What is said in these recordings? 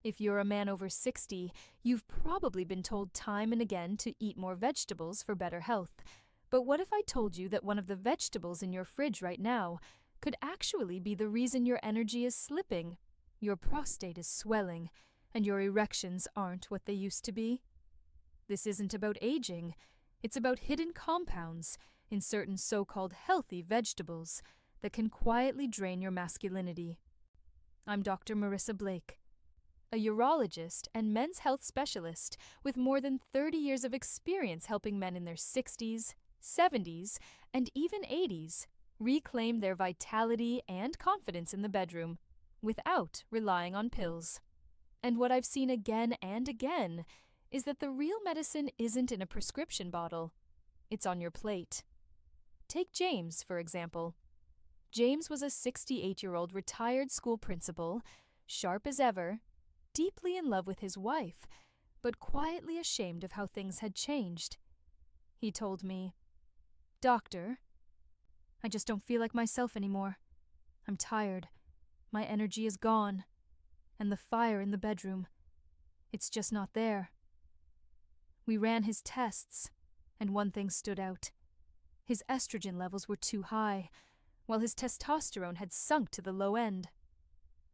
If you're a man over 60, you've probably been told time and again to eat more vegetables for better health. But what if I told you that one of the vegetables in your fridge right now could actually be the reason your energy is slipping, your prostate is swelling, and your erections aren't what they used to be? This isn't about aging, it's about hidden compounds in certain so-called healthy vegetables that can quietly drain your masculinity. I'm Dr. Marissa Blake, a urologist and men's health specialist with more than 30 years of experience helping men in their 60s, 70s, and even 80s reclaim their vitality and confidence in the bedroom without relying on pills. And what I've seen again and again is that the real medicine isn't in a prescription bottle, it's on your plate. Take James, for example. James was a 68-year-old retired school principal, sharp as ever, deeply in love with his wife, but quietly ashamed of how things had changed. He told me, "Doctor, I just don't feel like myself anymore. I'm tired. My energy is gone. And the fire in the bedroom, it's just not there." We ran his tests, and one thing stood out. His estrogen levels were too high, while his testosterone had sunk to the low end.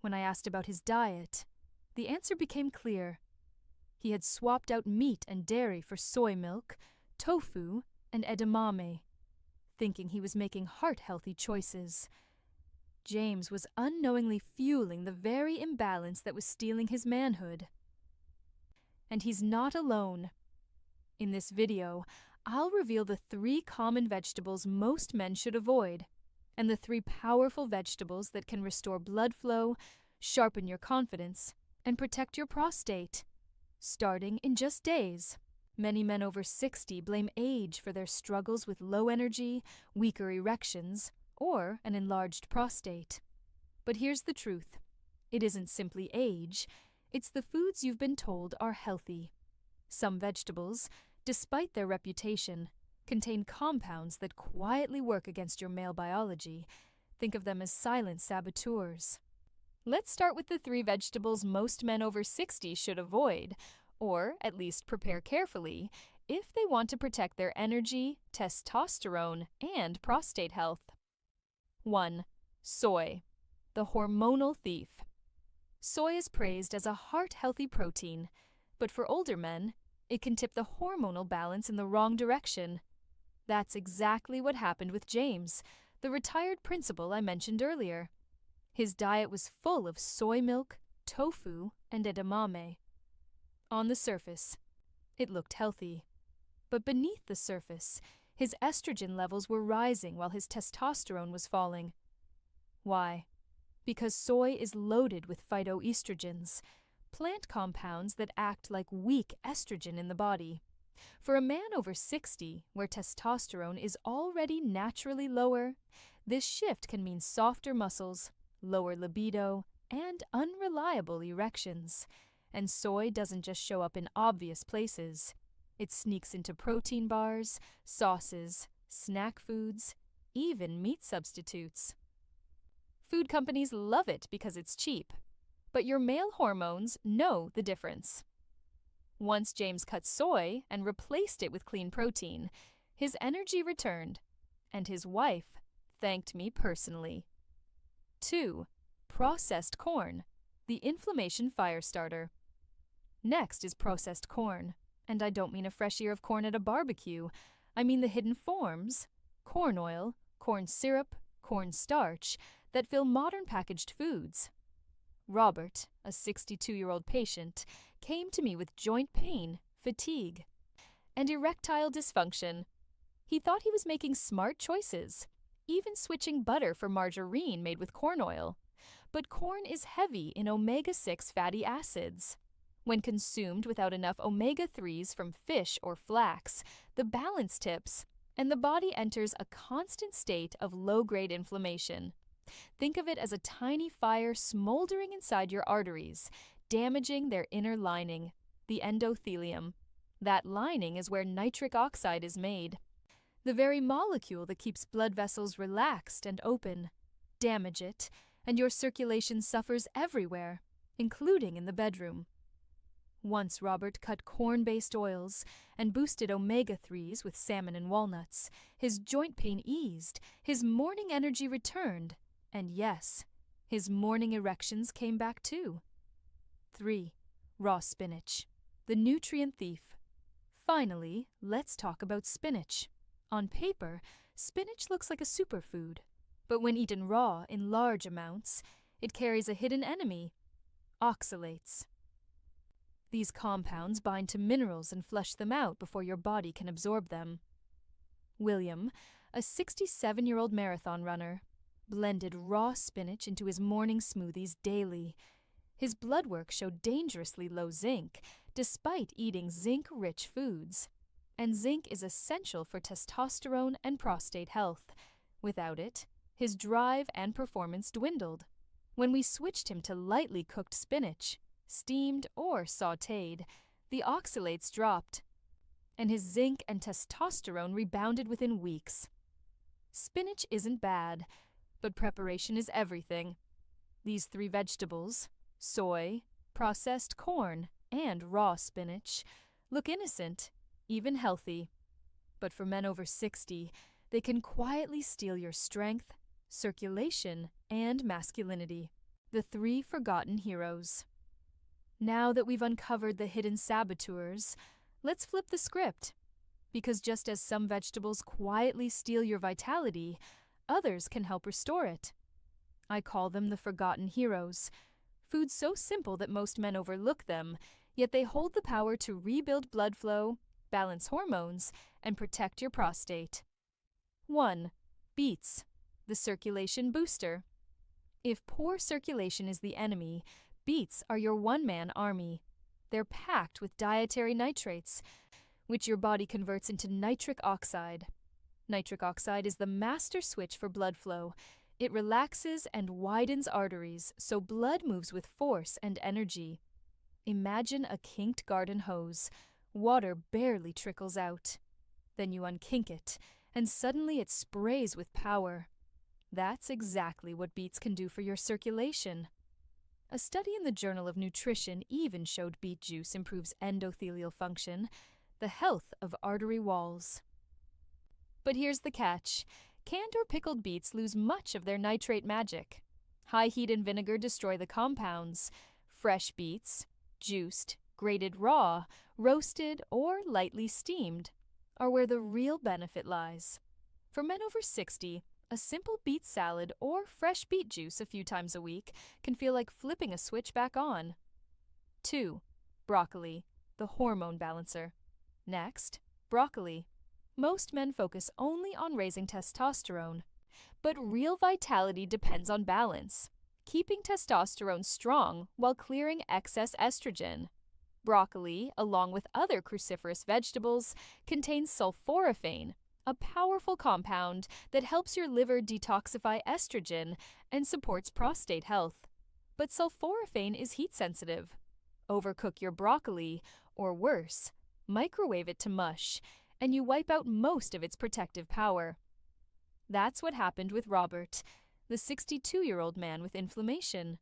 When I asked about his diet, the answer became clear. He had swapped out meat and dairy for soy milk, tofu, and edamame, thinking he was making heart-healthy choices. James was unknowingly fueling the very imbalance that was stealing his manhood. And he's not alone. In this video, I'll reveal the 3 common vegetables most men should avoid, and the 3 powerful vegetables that can restore blood flow, sharpen your confidence, and protect your prostate. Starting in just days. Many men over 60 blame age for their struggles with low energy, weaker erections, or an enlarged prostate. But here's the truth. It isn't simply age, it's the foods you've been told are healthy. Some vegetables, despite their reputation, contain compounds that quietly work against your male biology. Think of them as silent saboteurs. Let's start with the 3 vegetables most men over 60 should avoid, or at least prepare carefully, if they want to protect their energy, testosterone, and prostate health. 1. Soy, the hormonal thief. Soy is praised as a heart-healthy protein, but for older men, it can tip the hormonal balance in the wrong direction. That's exactly what happened with James, the retired principal I mentioned earlier. His diet was full of soy milk, tofu, and edamame. On the surface, it looked healthy. But beneath the surface, his estrogen levels were rising while his testosterone was falling. Why? Because soy is loaded with phytoestrogens, plant compounds that act like weak estrogen in the body. For a man over 60, where testosterone is already naturally lower, this shift can mean softer muscles, lower libido, and unreliable erections. And soy doesn't just show up in obvious places. It sneaks into protein bars, sauces, snack foods, even meat substitutes. Food companies love it because it's cheap, but your male hormones know the difference. Once James cut soy and replaced it with clean protein, his energy returned, and his wife thanked me personally. 2. Processed corn, the inflammation firestarter. Next is processed corn, and I don't mean a fresh ear of corn at a barbecue. I mean the hidden forms, corn oil, corn syrup, corn starch, that fill modern packaged foods. Robert, a 62-year-old patient, came to me with joint pain, fatigue, and erectile dysfunction. He thought he was making smart choices, even switching butter for margarine made with corn oil. But corn is heavy in omega-6 fatty acids. When consumed without enough omega-3s from fish or flax, the balance tips, and the body enters a constant state of low-grade inflammation. Think of it as a tiny fire smoldering inside your arteries, damaging their inner lining, the endothelium. That lining is where nitric oxide is made, the very molecule that keeps blood vessels relaxed and open. Damage it, and your circulation suffers everywhere, including in the bedroom. Once Robert cut corn-based oils and boosted omega-3s with salmon and walnuts, his joint pain eased, his morning energy returned, and yes, his morning erections came back too. 3. Raw spinach, the nutrient thief. Finally, let's talk about spinach. On paper, spinach looks like a superfood, but when eaten raw in large amounts, it carries a hidden enemy: oxalates. These compounds bind to minerals and flush them out before your body can absorb them. William, a 67-year-old marathon runner, blended raw spinach into his morning smoothies daily. His blood work showed dangerously low zinc, despite eating zinc-rich foods. And zinc is essential for testosterone and prostate health. Without it, his drive and performance dwindled. When we switched him to lightly cooked spinach, steamed or sautéed, the oxalates dropped, and his zinc and testosterone rebounded within weeks. Spinach isn't bad, but preparation is everything. These 3 vegetables, soy, processed corn, and raw spinach, look innocent, even healthy. But for men over 60, they can quietly steal your strength, circulation, and masculinity. The 3 forgotten heroes. Now that we've uncovered the hidden saboteurs, let's flip the script. Because just as some vegetables quietly steal your vitality, others can help restore it. I call them the forgotten heroes. Foods so simple that most men overlook them, yet they hold the power to rebuild blood flow, balance hormones, and protect your prostate. 1. Beets, the circulation booster. If poor circulation is the enemy, beets are your one-man army. They're packed with dietary nitrates, which your body converts into nitric oxide. Nitric oxide is the master switch for blood flow. It relaxes and widens arteries, so blood moves with force and energy. Imagine a kinked garden hose. Water barely trickles out. Then you unkink it, and suddenly it sprays with power. That's exactly what beets can do for your circulation. A study in the Journal of Nutrition even showed beet juice improves endothelial function, the health of artery walls. But here's the catch. Canned or pickled beets lose much of their nitrate magic. High heat and vinegar destroy the compounds. Fresh beets, juiced, grated raw, roasted, or lightly steamed, are where the real benefit lies. For men over 60, a simple beet salad or fresh beet juice a few times a week can feel like flipping a switch back on. 2. Broccoli, the hormone balancer. Next, broccoli. Most men focus only on raising testosterone, but real vitality depends on balance, keeping testosterone strong while clearing excess estrogen. Broccoli, along with other cruciferous vegetables, contains sulforaphane, a powerful compound that helps your liver detoxify estrogen and supports prostate health. But sulforaphane is heat-sensitive. Overcook your broccoli, or worse, microwave it to mush, and you wipe out most of its protective power. That's what happened with Robert, the 62-year-old man with inflammation.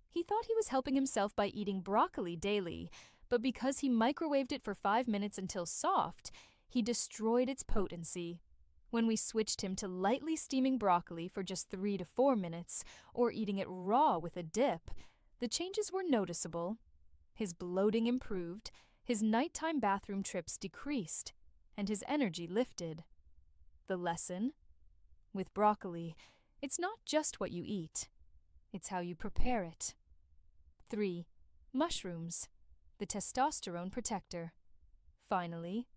He thought he was helping himself by eating broccoli daily, but because he microwaved it for 5 minutes until soft, he destroyed its potency. When we switched him to lightly steaming broccoli for just 3 to 4 minutes, or eating it raw with a dip, the changes were noticeable. His bloating improved, his nighttime bathroom trips decreased, and his energy lifted. The lesson? With broccoli, it's not just what you eat, it's how you prepare it. 3. Mushrooms, the testosterone protector. Finally,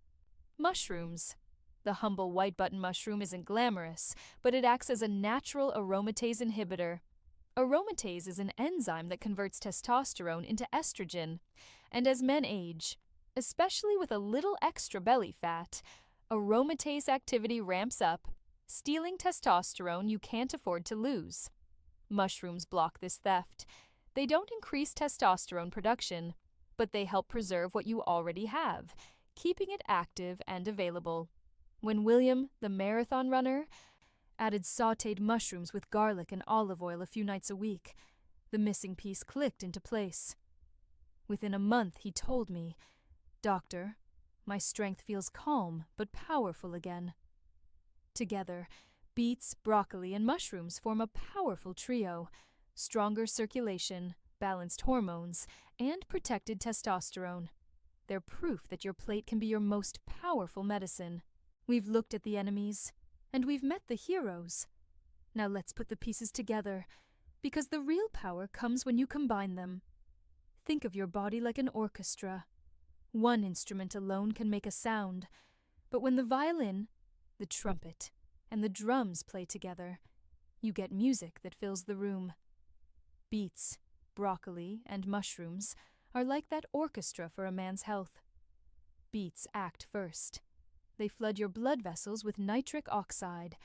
mushrooms. The humble white button mushroom isn't glamorous, but it acts as a natural aromatase inhibitor. Aromatase is an enzyme that converts testosterone into estrogen, and as men age, especially with a little extra belly fat, aromatase activity ramps up, stealing testosterone you can't afford to lose. Mushrooms block this theft. They don't increase testosterone production, but they help preserve what you already have, keeping it active and available. When William, the marathon runner, added sautéed mushrooms with garlic and olive oil a few nights a week, The missing piece clicked into place. Within a month, he told me, "Doctor, my strength feels calm but powerful again." Together, beets, broccoli, and mushrooms form a powerful trio: stronger circulation, balanced hormones, and protected testosterone. They're proof that your plate can be your most powerful medicine. We've looked at the enemies, and we've met the heroes. Now let's put the pieces together, because the real power comes when you combine them. Think of your body like an orchestra. One instrument alone can make a sound, but when the violin, the trumpet, and the drums play together, you get music that fills the room. Beets, broccoli, and mushrooms are like that orchestra for a man's health. Beets act first. They flood your blood vessels with nitric oxide,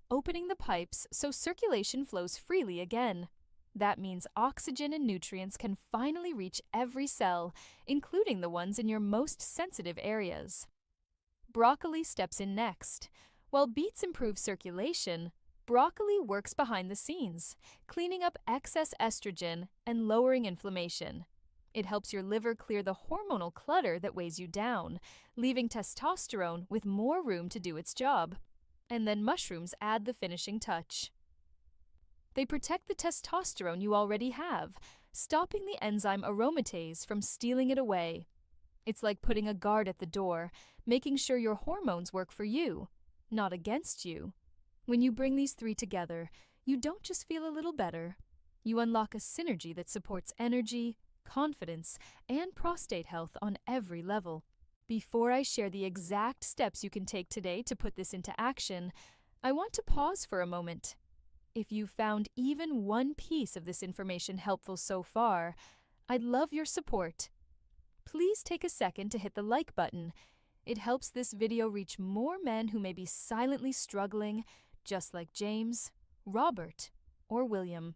opening the pipes so circulation flows freely again. That means oxygen and nutrients can finally reach every cell, including the ones in your most sensitive areas. Broccoli steps in next. While beets improve circulation, broccoli works behind the scenes, cleaning up excess estrogen and lowering inflammation. It helps your liver clear the hormonal clutter that weighs you down, leaving testosterone with more room to do its job. And then mushrooms add the finishing touch. They protect the testosterone you already have, stopping the enzyme aromatase from stealing it away. It's like putting a guard at the door, making sure your hormones work for you, not against you. When you bring these three together, you don't just feel a little better. You unlock a synergy that supports energy, confidence, and prostate health on every level. Before I share the exact steps you can take today to put this into action, I want to pause for a moment. If you found even one piece of this information helpful so far, I'd love your support. Please take a second to hit the like button. It helps this video reach more men who may be silently struggling, just like James, Robert, or William.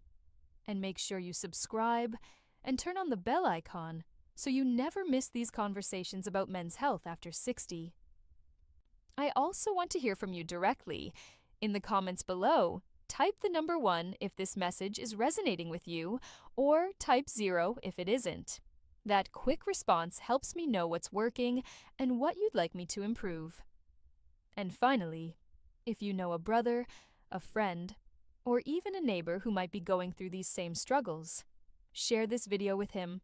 And make sure you subscribe and turn on the bell icon so you never miss these conversations about men's health after 60. I also want to hear from you directly. In the comments below, type the number 1 if this message is resonating with you, or type 0 if it isn't. That quick response helps me know what's working and what you'd like me to improve. And finally, if you know a brother, a friend, or even a neighbor who might be going through these same struggles, share this video with him.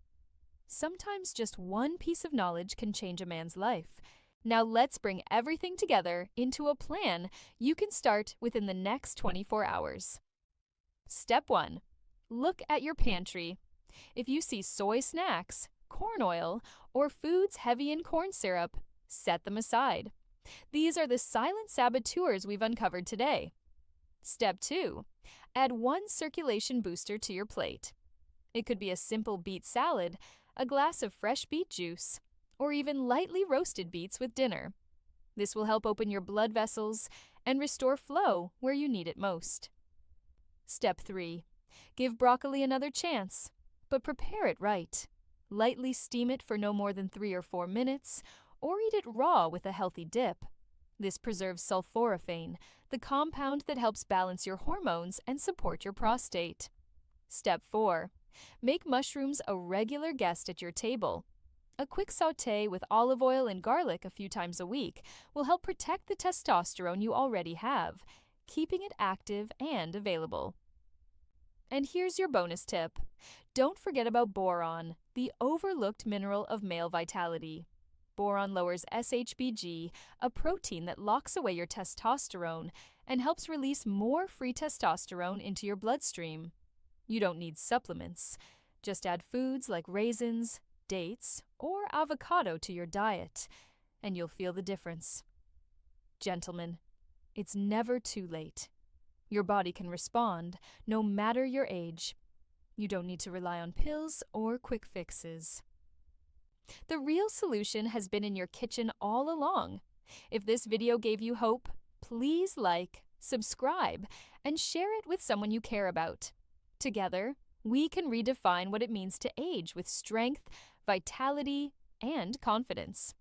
Sometimes just one piece of knowledge can change a man's life. Now let's bring everything together into a plan you can start within the next 24 hours. Step 1. Look at your pantry. If you see soy snacks, corn oil, or foods heavy in corn syrup, set them aside. These are the silent saboteurs we've uncovered today. Step 2. Add one circulation booster to your plate. It could be a simple beet salad, a glass of fresh beet juice, or even lightly roasted beets with dinner. This will help open your blood vessels and restore flow where you need it most. Step 3. Give broccoli another chance, but prepare it right. Lightly steam it for no more than 3 or 4 minutes, or eat it raw with a healthy dip. This preserves sulforaphane, the compound that helps balance your hormones and support your prostate. Step 4. Make mushrooms a regular guest at your table. A quick sauté with olive oil and garlic a few times a week will help protect the testosterone you already have, keeping it active and available. And here's your bonus tip. Don't forget about boron, the overlooked mineral of male vitality. Boron lowers SHBG, a protein that locks away your testosterone and helps release more free testosterone into your bloodstream. You don't need supplements. Just add foods like raisins, dates, or avocado to your diet, and you'll feel the difference. Gentlemen, it's never too late. Your body can respond, no matter your age. You don't need to rely on pills or quick fixes. The real solution has been in your kitchen all along. If this video gave you hope, please like, subscribe, and share it with someone you care about. Together, we can redefine what it means to age with strength, vitality, and confidence.